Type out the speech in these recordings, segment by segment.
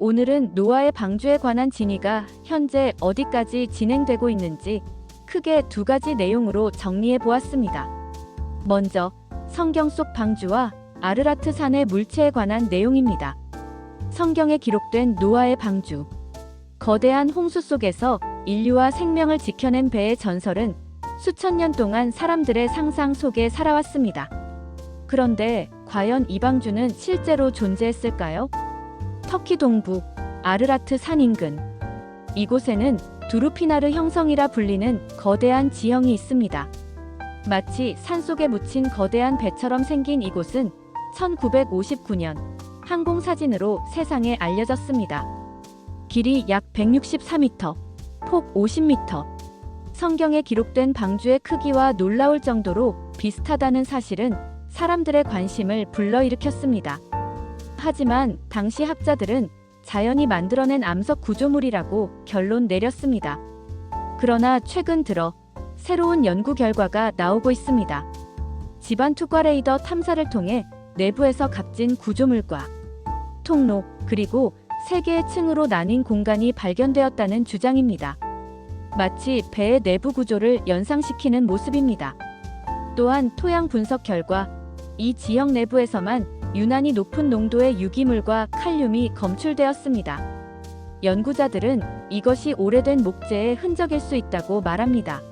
오늘은 노아의 방주에 관한 진위가 현재 어디까지 진행되고 있는지 크게 두 가지 내용으로 정리해 보았습니다. 먼저 성경 속 방주와 아르라트 산의 물체에 관한 내용입니다. 성경에 기록된 노아의 방주. 거대한 홍수 속에서 인류와 생명을 지켜낸 배의 전설은 수천 년 동안 사람들의 상상 속에 살아왔습니다. 그런데 과연 이 방주는 실제로 존재했을까요? 터키 동부 아르라트 산 인근. 이곳에는 두루피나르 형성이라 불리는 거대한 지형이 있습니다. 마치 산속에 묻힌 거대한 배처럼 생긴 이곳은 1959년 항공사진으로 세상에 알려졌습니다. 길이 약 164m, 폭 50m. 성경에 기록된 방주의 크기와 놀라울 정도로 비슷하다는 사실은 사람들의 관심을 불러일으켰습니다. 하지만 당시 학자들은 자연이 만들어낸 암석 구조물이라고 결론 내렸습니다. 그러나 최근 들어 새로운 연구 결과가 나오고 있습니다. 집안 투과 레이더 탐사를 통해 내부에서 값진 구조물과 통로 그리고 세 개의 층으로 나뉜 공간이 발견되었다는 주장입니다. 마치 배의 내부 구조를 연상시키는 모습입니다. 또한 토양 분석 결과 이 지형 내부에서만 유난히 높은 농도의 유기물과 칼륨이 검출되었습니다. 연구자들은 이것이 오래된 목재의 흔적일 수 있다고 말합니다.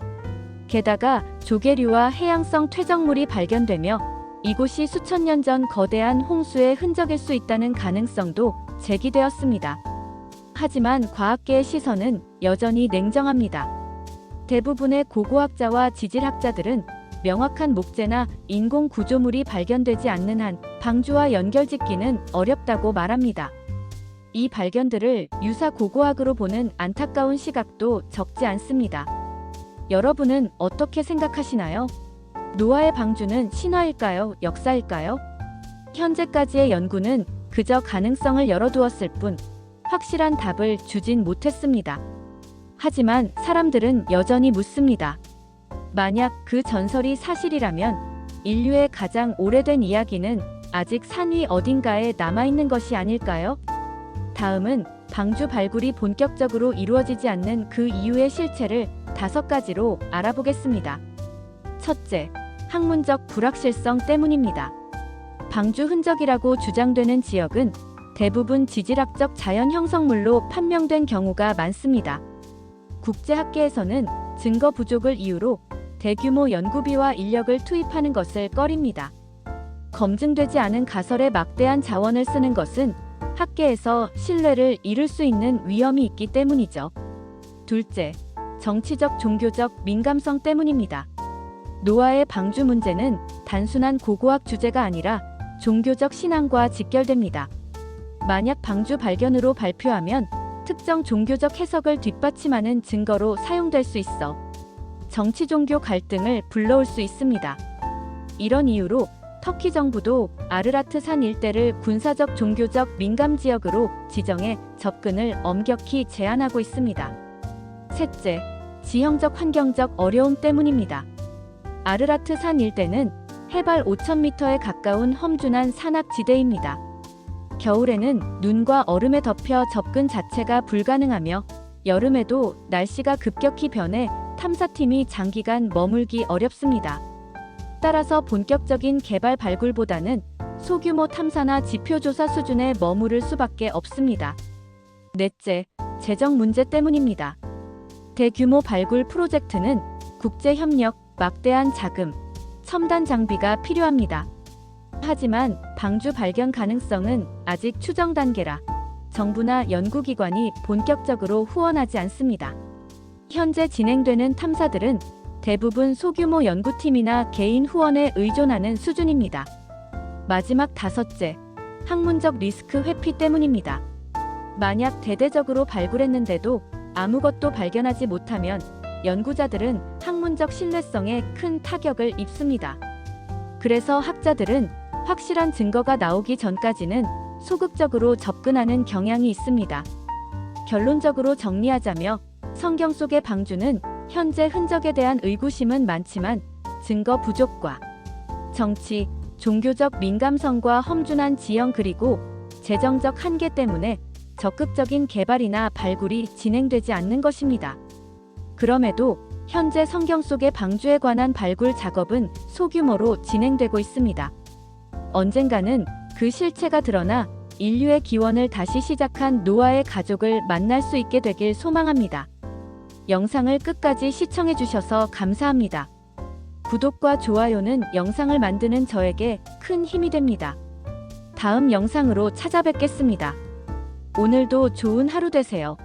게다가 조개류와 해양성 퇴적물이 발견되며 이곳이 수천 년 전 거대한 홍수의 흔적일 수 있다는 가능성도 제기되었습니다. 하지만 과학계의 시선은 여전히 냉정합니다. 대부분의 고고학자와 지질학자들은 명확한 목재나 인공 구조물이 발견되지 않는 한 방주와 연결짓기는 어렵다고 말합니다. 이 발견들을 유사 고고학으로 보는 안타까운 시각도 적지 않습니다. 여러분은 어떻게 생각하시나요? 노아의 방주는 신화일까요? 역사일까요? 현재까지의 연구는 그저 가능성을 열어두었을 뿐 확실한 답을 주진 못했습니다. 하지만 사람들은 여전히 묻습니다. 만약 그 전설이 사실이라면 인류의 가장 오래된 이야기는 아직 산 위 어딘가에 남아있는 것이 아닐까요? 다음은 방주 발굴이 본격적으로 이루어지지 않는 그 이유의 실체를 5가지로 알아보겠습니다. 첫째, 학문적 불확실성 때문입니다. 방주 흔적이라고 주장되는 지역은 대부분 지질학적 자연 형성물로 판명된 경우가 많습니다. 국제학계에서는 증거 부족을 이유로 대규모 연구비와 인력을 투입하는 것을 꺼립니다. 검증되지 않은 가설에 막대한 자원을 쓰는 것은 학계에서 신뢰를 잃을 수 있는 위험이 있기 때문이죠. 둘째, 정치적 종교적 민감성 때문입니다. 노아의 방주 문제는 단순한 고고학 주제가 아니라 종교적 신앙과 직결됩니다. 만약 방주 발견으로 발표하면 특정 종교적 해석을 뒷받침하는 증거로 사용될 수 있어 정치 종교 갈등을 불러올 수 있습니다. 이런 이유로 터키 정부도 아르라트 산 일대를 군사적 종교적 민감 지역으로 지정해 접근을 엄격히 제한하고 있습니다. 셋째, 지형적 환경적 어려움 때문입니다. 아르라트 산 일대는 해발 5,000m에 가까운 험준한 산악지대입니다. 겨울에는 눈과 얼음에 덮여 접근 자체가 불가능하며 여름에도 날씨가 급격히 변해 탐사팀이 장기간 머물기 어렵습니다. 따라서 본격적인 개발 발굴보다는 소규모 탐사나 지표조사 수준에 머무를 수밖에 없습니다. 넷째, 재정 문제 때문입니다. 대규모 발굴 프로젝트는 국제 협력, 막대한 자금, 첨단 장비가 필요합니다. 하지만 방주 발견 가능성은 아직 추정 단계라 정부나 연구기관이 본격적으로 후원하지 않습니다. 현재 진행되는 탐사들은 대부분 소규모 연구팀이나 개인 후원에 의존하는 수준입니다. 마지막 5째, 학문적 리스크 회피 때문입니다. 만약 대대적으로 발굴했는데도 아무것도 발견하지 못하면 연구자들은 학문적 신뢰성에 큰 타격을 입습니다. 그래서 학자들은 확실한 증거가 나오기 전까지는 소극적으로 접근하는 경향이 있습니다. 결론적으로 정리하자며 성경 속의 방주는 현재 흔적에 대한 의구심은 많지만 증거 부족과 정치, 종교적 민감성과 험준한 지형 그리고 재정적 한계 때문에 적극적인 개발이나 발굴이 진행되지 않는 것입니다. 그럼에도 현재 성경 속의 방주에 관한 발굴 작업은 소규모로 진행되고 있습니다. 언젠가는 그 실체가 드러나 인류의 기원을 다시 시작한 노아의 가족을 만날 수 있게 되길 소망합니다. 영상을 끝까지 시청해 주셔서 감사합니다. 구독과 좋아요는 영상을 만드는 저에게 큰 힘이 됩니다. 다음 영상으로 찾아뵙겠습니다. 오늘도 좋은 하루 되세요.